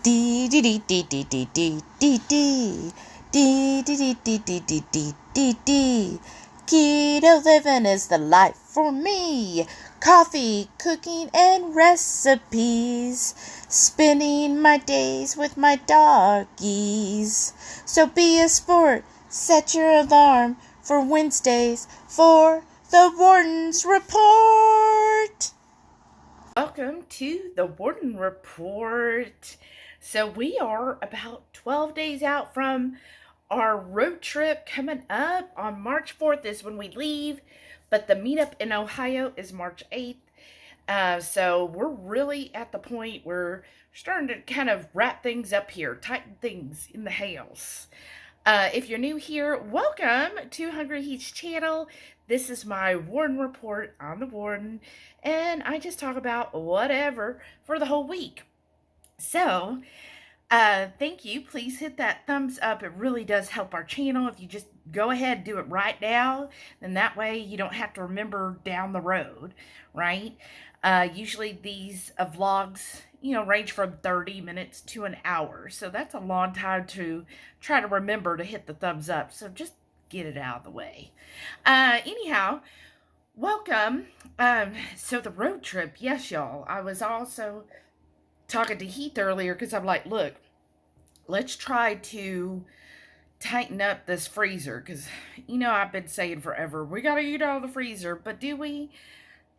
Dee dee dee dee dee dee dee dee dee dee dee dee dee dee dee dee dee dee. Keto living is the life for me. Coffee, cooking, and recipes. Spending my days with my doggies. So be a sport. Set your alarm for Wednesdays for the Warden's Report. Welcome to the Warden Report. So we are about 12 days out from our road trip coming up. On March 4th is when we leave, but the meetup in Ohio is March 8th. So we're really at the point where we're starting to kind of wrap things up here, tighten things in the house. If you're new here, welcome to HungryHeath's channel. This is my Warden Report. I'm the Warden, and I just talk about whatever for the whole week. So, thank you. Please hit that thumbs up. It really does help our channel. If you just go ahead and do it right now, then that way you don't have to remember down the road, right? Usually these vlogs, range from 30 minutes to an hour. So that's a long time to try to remember to hit the thumbs up. So just get it out of the way. Anyhow, welcome. So the road trip, yes, y'all. I was also talking to Heath earlier because I'm like, look, let's try to tighten up this freezer because, I've been saying forever, we got to eat out of the freezer, but do we?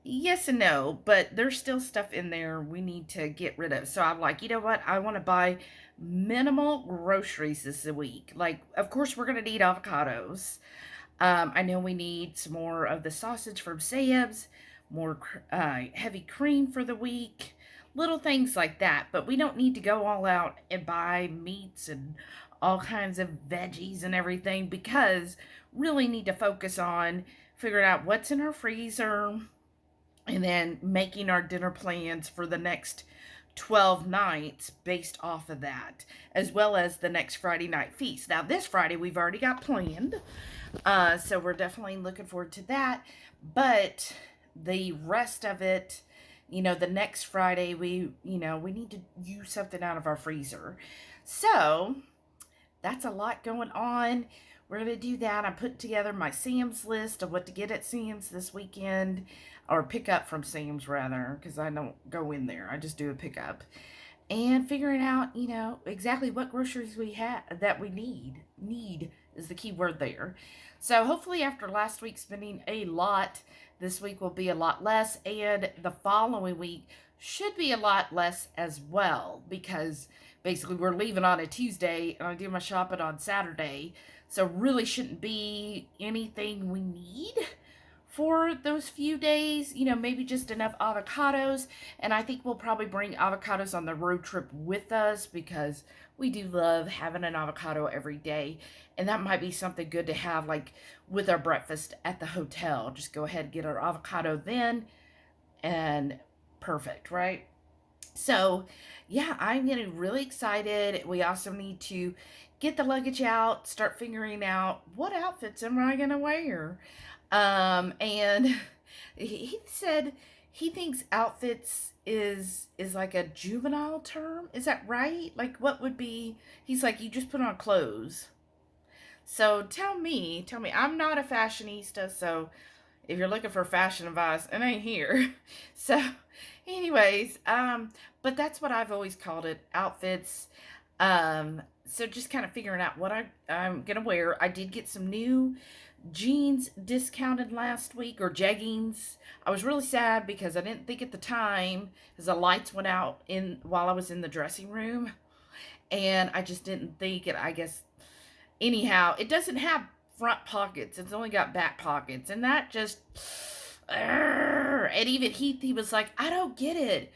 Yes and no, but there's still stuff in there we need to get rid of. So I'm like, you know what? I want to buy minimal groceries this week. Like, of course, we're going to need avocados. I know we need some more of the sausage from Sam's, more heavy cream for the week, little things like that. But we don't need to go all out and buy meats and all kinds of veggies and everything because really need to focus on figuring out what's in our freezer, and then making our dinner plans for the next 12 nights based off of that, as well as the next Friday night feast. Now, this Friday we've already got planned, so we're definitely looking forward to that, but the rest of it, the next Friday, we need to use something out of our freezer. So, that's a lot going on. We're going to do that. I'm putting together my Sam's list of what to get at Sam's this weekend, or pick up from Sam's rather, because I don't go in there. I just do a pickup. And figuring out, exactly what groceries we have that we need. Need is the key word there. So hopefully after last week spending a lot, this week will be a lot less, and the following week should be a lot less as well, because basically we're leaving on a Tuesday and I do my shopping on Saturday. So really shouldn't be anything we need for those few days, maybe just enough avocados. And I think we'll probably bring avocados on the road trip with us because we do love having an avocado every day. And that might be something good to have, like with our breakfast at the hotel. Just go ahead and get our avocado then, and perfect, right? So, yeah, I'm getting really excited. We also need to get the luggage out, start figuring out what outfits am I going to wear. And he said he thinks outfits is like a juvenile term. Is that right? Like, what would be, he's like, you just put on clothes. So tell me, I'm not a fashionista, so if you're looking for fashion advice, it ain't here. So anyways, but that's what I've always called it, outfits. So just kind of figuring out what I'm gonna wear. I did get some new jeans discounted last week, or jeggings. I was really sad because I didn't think at the time, because the lights went out while I was in the dressing room, and I just didn't think it. I guess anyhow, it doesn't have front pockets. It's only got back pockets, and that just, and even he was like, I don't get it.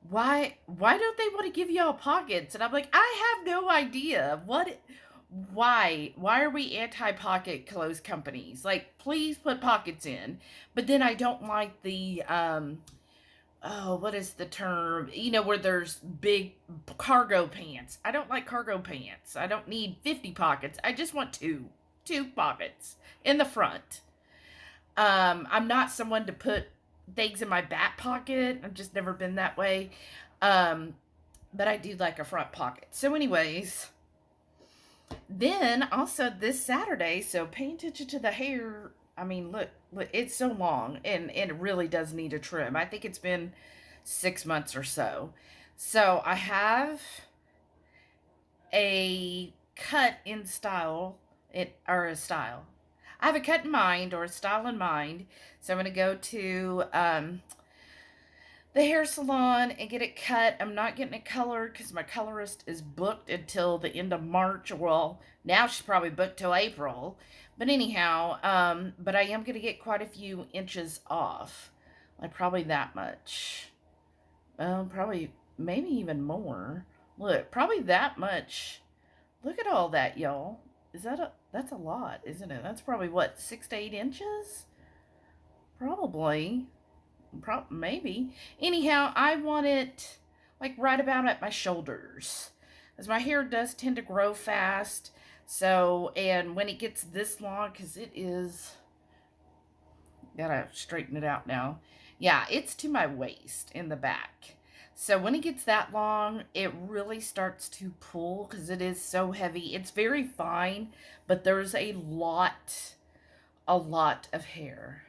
Why don't they want to give y'all pockets? And I'm like, I have no idea. Why are we anti-pocket clothes companies? Like, please put pockets in. But then I don't like the, what is the term? Where there's big cargo pants. I don't like cargo pants. I don't need 50 pockets. I just want two pockets in the front. I'm not someone to put things in my back pocket. I've just never been that way. but I do like a front pocket. So anyways, then also this Saturday, so pay attention to the hair. I mean, look, it's so long, and it really does need a trim. I think it's been 6 months or so. So I have a cut in style, or a style. I have a cut in mind, or a style in mind. So I'm going to go to the hair salon and get it cut. I'm not getting it colored because my colorist is booked until the end of March. Well, now she's probably booked till April. But anyhow, but I am going to get quite a few inches off. Like probably that much. Probably, maybe even more. Look, probably that much. Look at all that, y'all. That's a lot, isn't it? That's probably, what, 6 to 8 inches? Probably. Maybe. Anyhow, I want it like right about at my shoulders, as my hair does tend to grow fast. So, and when it gets this long, because it is, gotta straighten it out now. Yeah, it's to my waist in the back. So when it gets that long, it really starts to pull because it is so heavy. It's very fine, but there's a lot of hair.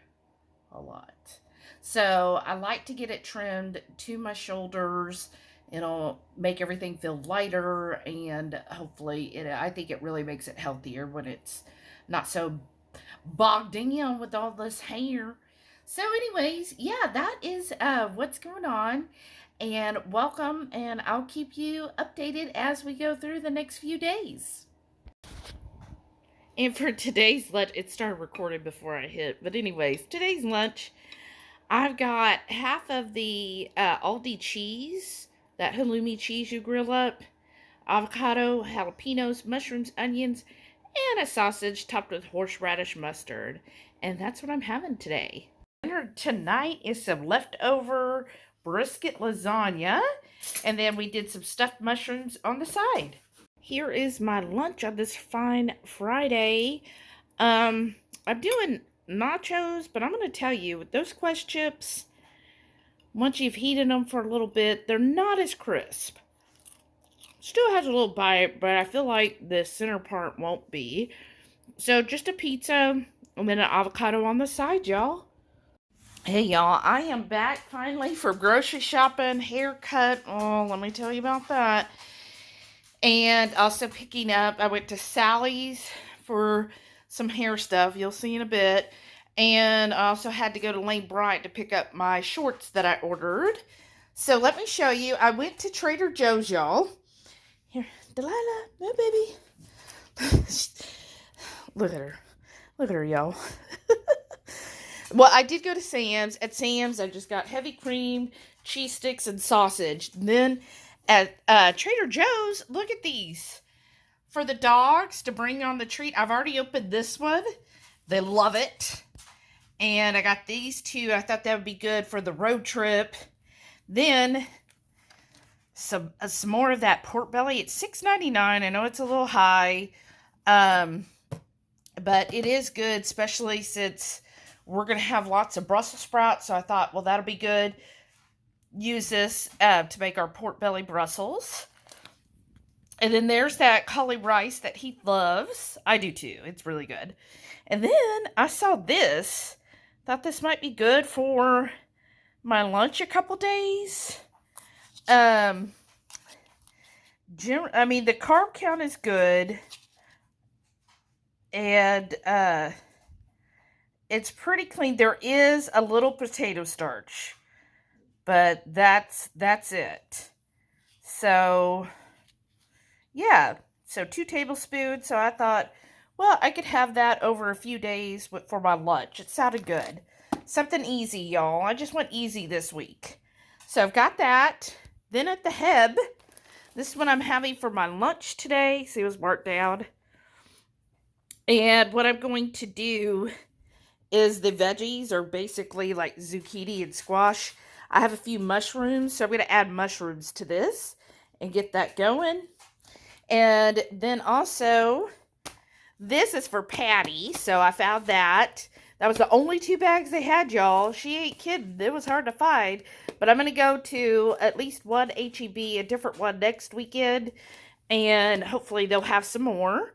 A lot. So I like to get it trimmed to my shoulders. It'll make everything feel lighter, and hopefully I think it really makes it healthier when it's not so bogged down with all this hair. So anyways, yeah, that is what's going on. And welcome, and I'll keep you updated as we go through the next few days. And for today's lunch, it started recording before I hit, but anyways, today's lunch, I've got half of the Aldi cheese, that halloumi cheese you grill up, avocado, jalapenos, mushrooms, onions, and a sausage topped with horseradish mustard. And that's what I'm having today. Dinner tonight is some leftover brisket lasagna, and then we did some stuffed mushrooms on the side. Here is my lunch on this fine Friday. I'm doing nachos, but I'm going to tell you, with those Quest chips, once you've heated them for a little bit, they're not as crisp. Still has a little bite, but I feel like the center part won't be. So just a pizza, and then an avocado on the side, y'all. Hey, y'all, I am back finally for grocery shopping, haircut. Oh, let me tell you about that. And also picking up, I went to Sally's for some hair stuff. You'll see in a bit. And I also had to go to Lane Bryant to pick up my shorts that I ordered. So let me show you. I went to Trader Joe's, y'all. Here, Delilah, no baby. Look at her. Look at her, y'all. Well, I did go to Sam's. At Sam's, I just got heavy cream, cheese sticks, and sausage. And then at Trader Joe's, look at these. For the dogs to bring on the treat, I've already opened this one. They love it. And I got these two. I thought that would be good for the road trip. Then some more of that pork belly. It's $6.99. I know it's a little high. But it is good, especially since we're going to have lots of Brussels sprouts. So I thought, well, that'll be good. Use this to make our pork belly Brussels. And then there's that cauli rice that he loves. I do too. It's really good. And then I saw this. Thought this might be good for my lunch a couple days. I mean, the carb count is good. And it's pretty clean. There is a little potato starch. But that's it. So, yeah. So 2 tablespoons. So I thought, well, I could have that over a few days for my lunch. It sounded good. Something easy, y'all. I just went easy this week. So I've got that. Then at the Heb, this is what I'm having for my lunch today. See, it was marked down. And what I'm going to do is the veggies are basically like zucchini and squash. I have a few mushrooms, so I'm going to add mushrooms to this and get that going. And then also, this is for Patty, so I found that. That was the only 2 bags they had, y'all. She ain't kidding. It was hard to find. But I'm going to go to at least one HEB, a different one, next weekend. And hopefully they'll have some more.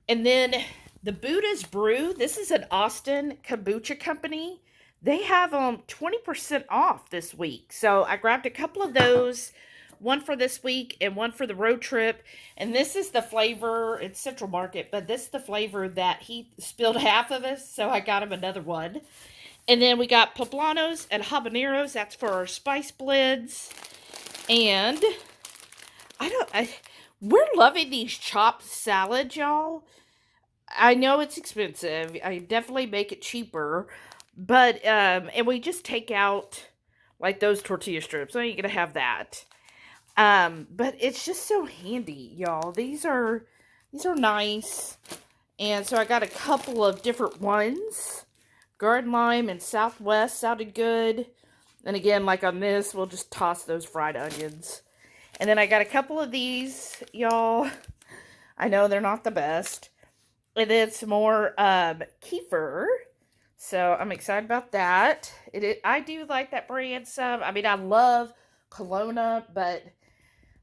And then the Buddha's Brew. This is an Austin kombucha company. They have 20% off this week. So I grabbed a couple of those. One for this week and one for the road trip. And this is the flavor. It's Central Market. But this is the flavor that he spilled half of us. So I got him another one. And then we got poblanos and habaneros. That's for our spice blends. And we're loving these chopped salads, y'all. I know it's expensive. I definitely make it cheaper. But, and we just take out, like, those tortilla strips. I ain't gonna have that. But it's just so handy, y'all. These are nice. And so I got a couple of different ones. Garden Lime and Southwest sounded good. And again, like on this, we'll just toss those fried onions. And then I got a couple of these, y'all. I know they're not the best. And then some more kefir. So I'm excited about that. I do like that brand some. I mean, I love Kelowna, but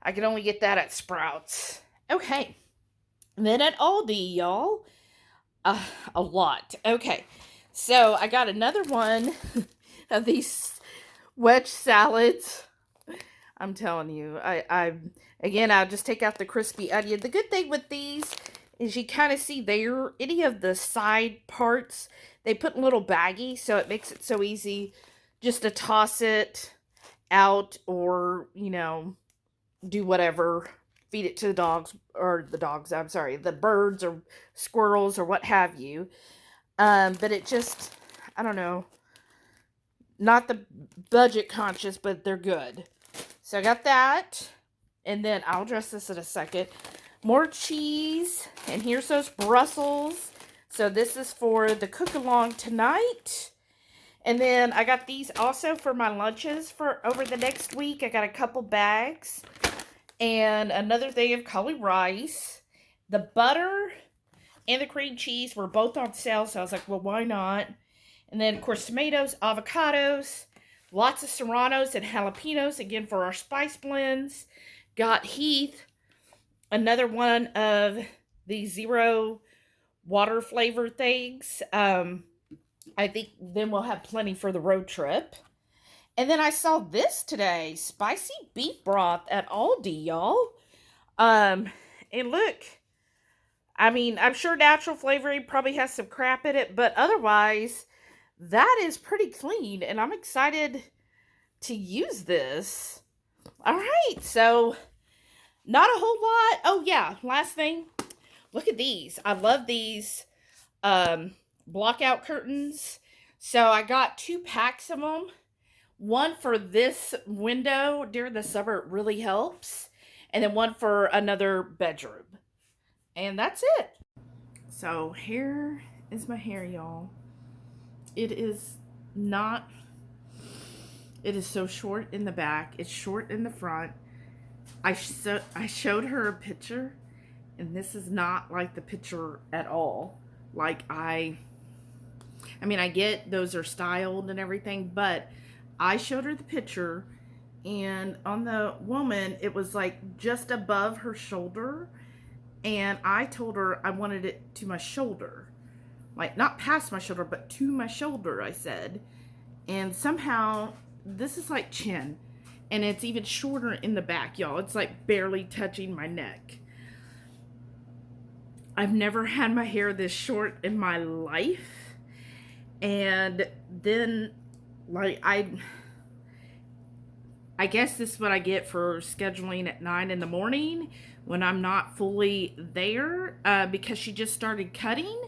I can only get that at Sprouts. Okay. And then at Aldi, y'all. A lot. Okay. So I got another one of these wedge salads. I'm telling you. I'll just take out the crispy onion. The good thing with these is you kind of see there, any of the side parts, they put in little baggies, so it makes it so easy just to toss it out or, do whatever. Feed it to the dogs, the birds or squirrels or what have you. But it just, I don't know, not the budget conscious, but they're good. So I got that, and then I'll address this in a second. More cheese, and here's those Brussels. So this is for the cook-along tonight. And then I got these also for my lunches for over the next week. I got a couple bags. And another thing of cauli rice. The butter and the cream cheese were both on sale. So I was like, well, why not? And then, of course, tomatoes, avocados, lots of serranos and jalapenos. Again, for our spice blends. Got Heath. Another one of the 0 water flavor things. I think then we'll have plenty for the road trip. And then I saw this today. Spicy beef broth at Aldi, y'all. And look. I mean, I'm sure natural flavoring probably has some crap in it. But otherwise, that is pretty clean. And I'm excited to use this. All right. So, not a whole lot. Oh, yeah. Last thing. Look at these. I love these block-out curtains. So I got 2 packs of them. One for this window during the summer. It really helps. And then one for another bedroom. And that's it. So here is my hair, y'all. It is so short in the back. It's short in the front. I showed her a picture, and this is not like the picture at all. Like I get those are styled and everything, but I showed her the picture, and on the woman, it was like just above her shoulder, and I told her I wanted it to my shoulder. Like, not past my shoulder, but to my shoulder, I said. And somehow, this is like chin. And it's even shorter in the back, y'all. It's like barely touching my neck. I've never had my hair this short in my life. And then, like, I guess this is what I get for scheduling at 9 in the morning when I'm not fully there. Because she just started cutting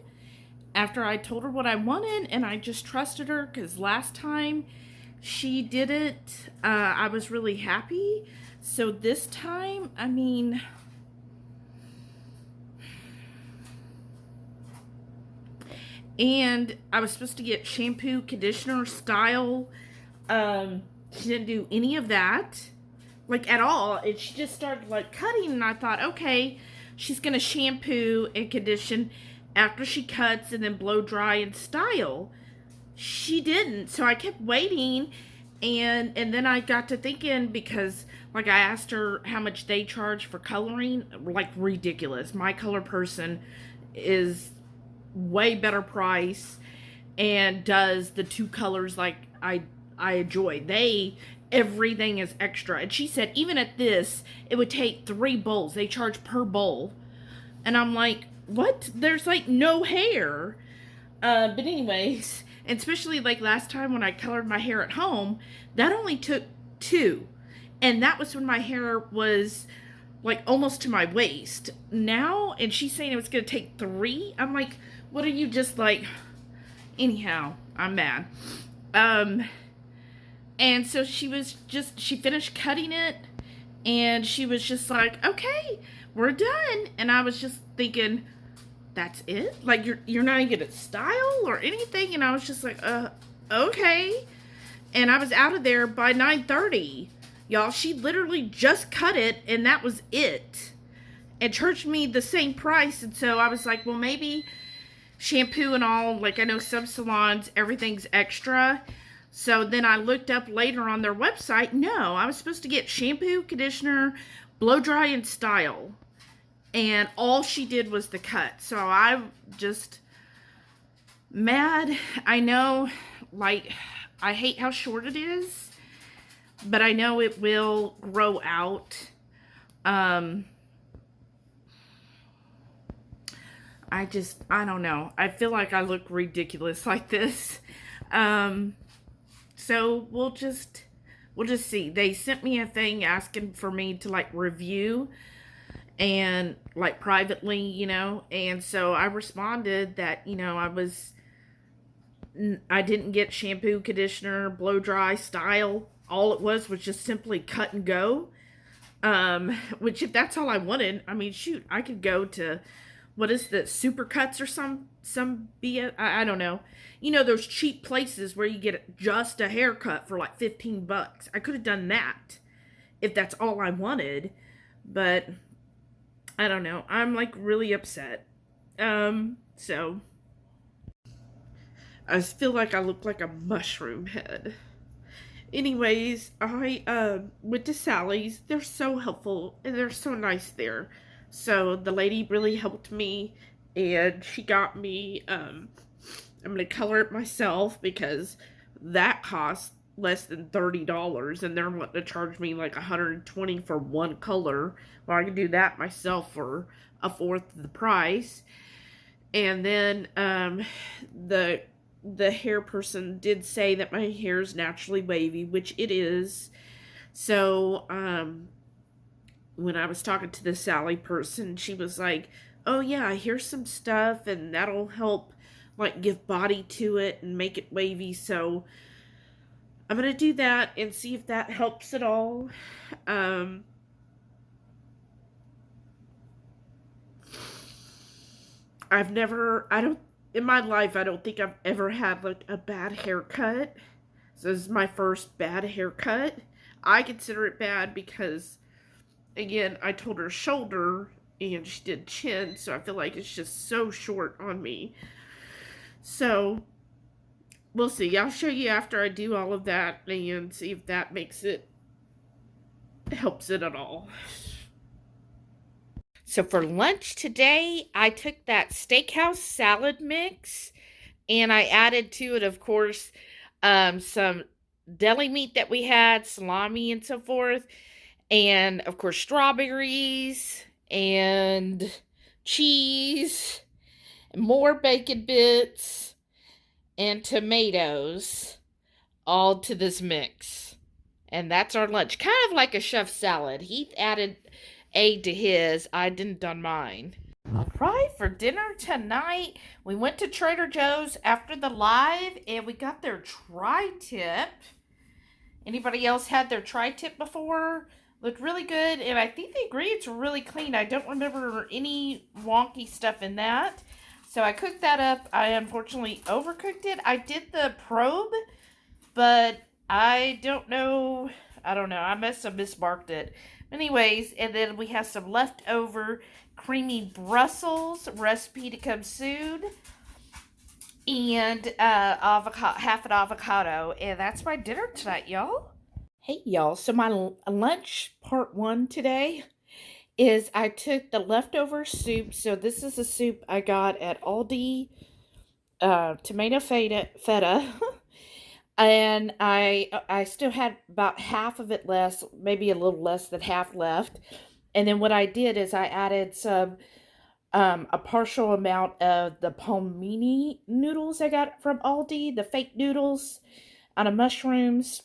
after I told her what I wanted. And I just trusted her because last time she did it, I was really happy. So this time, I mean, and I was supposed to get shampoo, conditioner, style. She didn't do any of that, like, at all. She just started, like, cutting, and I thought, okay, she's gonna shampoo and condition, after she cuts and then blow dry and style. She didn't. So I kept waiting, and then I got to thinking, because like I asked her how much they charge for coloring, like ridiculous. My color person is way better price and does the two colors like I enjoy. Everything is extra. And she said even at this, it would take 3 bowls. They charge per bowl. And I'm like, what? There's like no hair. But anyways, and especially like last time when I colored my hair at home, that only took 2. And that was when my hair was like almost to my waist. Now, and she's saying it was going to take 3. I'm like, what are you just like? Anyhow, I'm mad. And so she finished cutting it, and she was just like, okay, we're done. And I was just thinking, that's it? Like, you're not even gonna style or anything? And I was just like, okay. And I was out of there by 9:30. Y'all, she literally just cut it, and that was it. And charged me the same price. And so I was like, well, maybe shampoo and all, like I know some salons, everything's extra. So then I looked up later on their website. No, I was supposed to get shampoo, conditioner, blow dry, and style. And all she did was the cut. So I'm just mad. I know, like, I hate how short it is, but I know it will grow out. I don't know. I feel like I look ridiculous like this. So we'll just see. They sent me a thing asking for me to like review and like privately, you know, and so I responded that, you know, I didn't get shampoo, conditioner, blow dry, style. All it was just simply cut and go. Which if that's all I wanted, I mean, shoot, I could go to, what is the Supercuts or some BS, I don't know. You know, those cheap places where you get just a haircut for like $15. I could have done that if that's all I wanted, but I don't know. I'm like really upset. So I just feel like I look like a mushroom head. Anyways, I went to Sally's. They're so helpful and they're so nice there. So the lady really helped me, and she got me, I'm going to color it myself because that costs less than $30, and they're wanting to charge me like $120 for one color. Well, I can do that myself for a fourth of the price. And then the hair person did say that my hair is naturally wavy, which it is. So when I was talking to the Sally person, she was like, oh yeah, here's some stuff and that'll help like give body to it and make it wavy. So I'm going to do that and see if that helps at all. In my life, I don't think I've ever had like a bad haircut. So this is my first bad haircut. I consider it bad because, again, I told her shoulder and she did chin, so I feel like it's just so short on me. So we'll see. I'll show you after I do all of that and see if that helps it at all. So for lunch today, I took that steakhouse salad mix and I added to it, of course, some deli meat that we had, salami and so forth, and of course strawberries and cheese, more bacon bits, and tomatoes, all to this mix. And that's our lunch. Kind of like a chef salad. Heath added aid to his. I didn't on mine. All right, for dinner tonight, we went to Trader Joe's after the live, and we got their tri-tip. Anybody else had their tri-tip before? Looked really good, and I think the ingredients were really clean. I don't remember any wonky stuff in that. So I cooked that up. I unfortunately overcooked it. I did the probe, but I don't know. I must have mismarked it. Anyways, and then we have some leftover creamy Brussels recipe to come soon. And half an avocado. And that's my dinner tonight, y'all. Hey, y'all. So my lunch part 1 today is I took the leftover soup. So this is a soup I got at Aldi, tomato feta. And I still had about half of it less, maybe a little less than half left. And then what I did is I added some a partial amount of the palmini noodles I got from Aldi, the fake noodles out of mushrooms.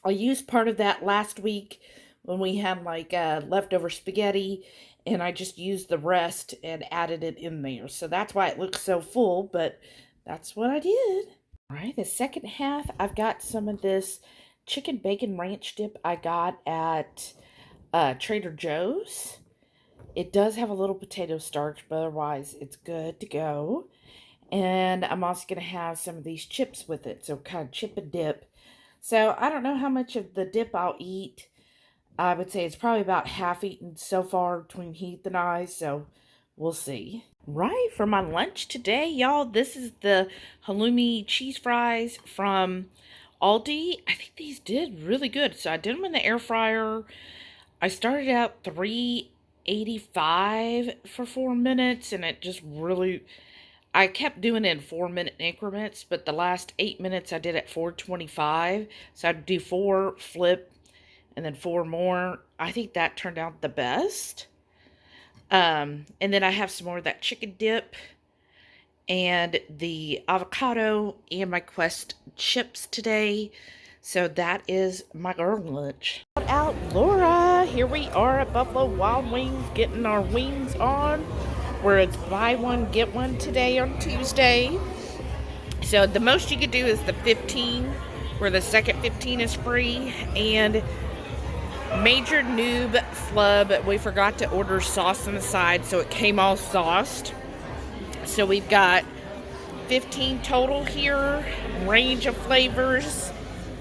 I used part of that last week when we had like leftover spaghetti, and I just used the rest and added it in there. So that's why it looks so full, but that's what I did. All right, the second half, I've got some of this chicken bacon ranch dip I got at Trader Joe's. It does have a little potato starch, but otherwise it's good to go. And I'm also going to have some of these chips with it, so kind of chip and dip. So I don't know how much of the dip I'll eat. I would say it's probably about half eaten so far between Heath and I, so we'll see. Right, for my lunch today, y'all, this is the halloumi cheese fries from Aldi. I think these did really good. So I did them in the air fryer. I started out 385 for 4 minutes, and it just really, I kept doing it in 4-minute increments, but the last 8 minutes I did at 425. So I'd do 4, flip, and then 4 more. I think that turned out the best. And then I have some more of that chicken dip and the avocado and my Quest chips today. So that is my girl lunch. Shout out Laura. Here we are at Buffalo Wild Wings getting our wings on, where it's buy one, get one today on Tuesday. So the most you could do is the 15, where the second 15 is free. And major noob flub, we forgot to order sauce on the side, so it came all sauced. So we've got 15 total here, range of flavors.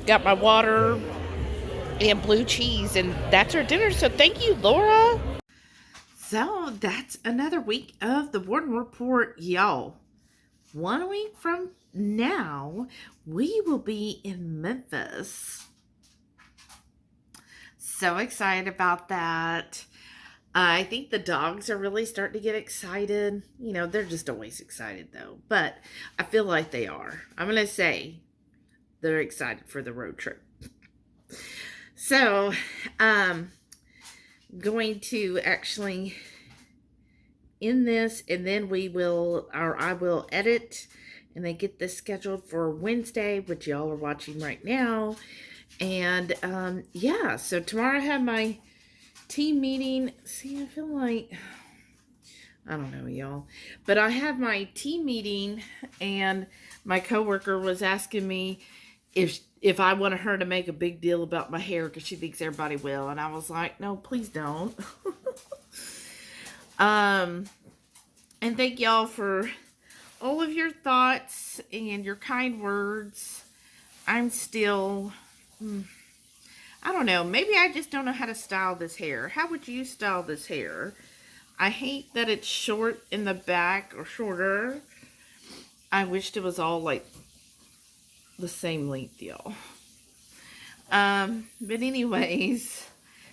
Got my water and blue cheese, and that's our dinner. So thank you, Laura. So that's another week of the Warden Report, y'all. 1 week from now, we will be in Memphis. So excited about that. I think the dogs are really starting to get excited. You know, they're just always excited though, but I feel like they are. I'm going to say they're excited for the road trip. So, going to actually end this, and then I will edit and then get this scheduled for Wednesday, which y'all are watching right now. And yeah, so tomorrow I have my team meeting. See, I feel like, I don't know, y'all, but I have my team meeting, and my coworker was asking me if I wanted her to make a big deal about my hair because she thinks everybody will, and I was like, no, please don't. And thank y'all for all of your thoughts and your kind words. I'm still, I don't know, maybe I just don't know how to style this hair. How would you style this hair? I hate that it's short in the back, or shorter. I wished it was all like the same length, y'all. But anyways,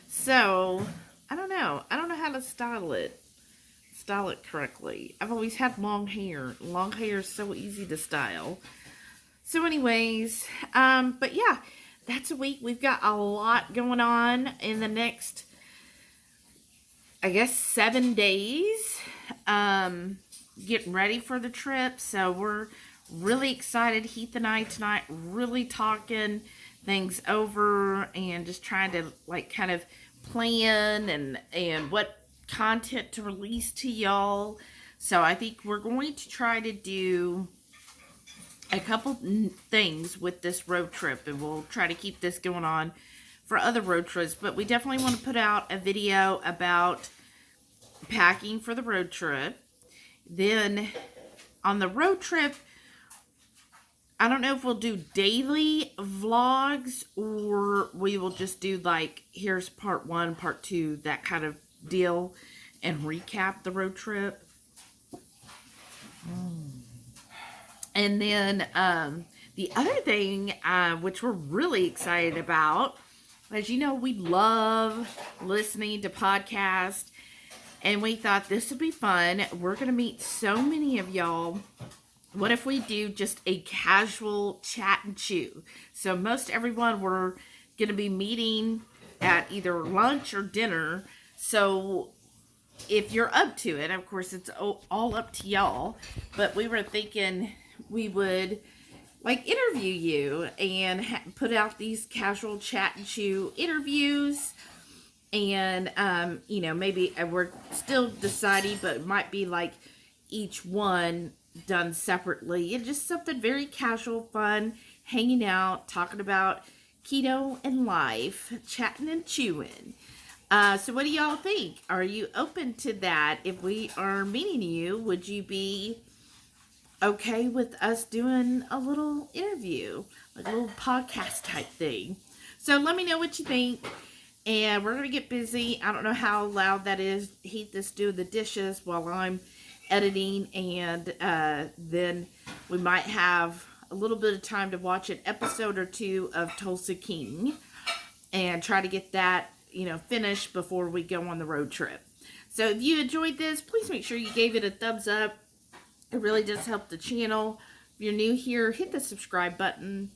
so I don't know how to style it correctly. I've always had long hair. Long hair is so easy to style. So anyways, but yeah, that's a week. We've got a lot going on in the next, I guess, 7 days. Getting ready for the trip. So we're really excited. Heath and I tonight really talking things over and just trying to like kind of plan and what content to release to y'all. So I think we're going to try to do a couple things with this road trip, and we'll try to keep this going on for other road trips. But we definitely want to put out a video about packing for the road trip. Then on the road trip, I don't know if we'll do daily vlogs or we will just do like, here's part 1, part 2, that kind of deal, and recap the road trip. And then the other thing, which we're really excited about, as you know, we love listening to podcasts, and we thought this would be fun. We're going to meet so many of y'all. What if we do just a casual chat and chew? So most everyone, we're going to be meeting at either lunch or dinner. So if you're up to it, of course, it's all up to y'all. But we were thinking we would like interview you and put out these casual chat and chew interviews. And, you know, maybe we're still deciding, but it might be like each one done separately, and just something very casual, fun, hanging out, talking about keto and life, chatting and chewing. So what do y'all think? Are you open to that? If we are meeting you, would you be okay with us doing a little interview, like a little podcast type thing? So let me know what you think. And we're going to get busy. I don't know how loud that is. Heath is doing the dishes while I'm editing. And then we might have a little bit of time to watch an episode or two of Tulsa King. And try to get that, you know, finished before we go on the road trip. So if you enjoyed this, please make sure you gave it a thumbs up. It really does help the channel. If you're new here, hit the subscribe button.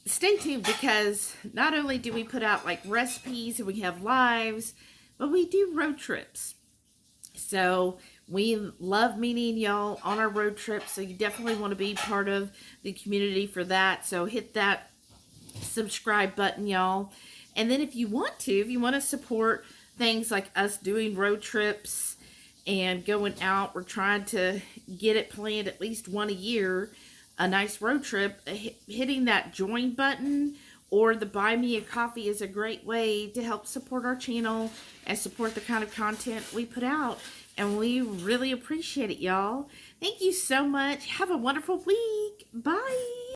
Stay tuned, because not only do we put out like recipes and we have lives, but we do road trips. So we love meeting y'all on our road trips. So you definitely want to be part of the community for that. So hit that subscribe button, y'all. And then if you want to support things like us doing road trips and going out, we're trying to get it planned at least one a year. A nice road trip, hitting that join button or the buy me a coffee is a great way to help support our channel and support the kind of content we put out. And we really appreciate it, y'all. Thank you so much. Have a wonderful week. Bye.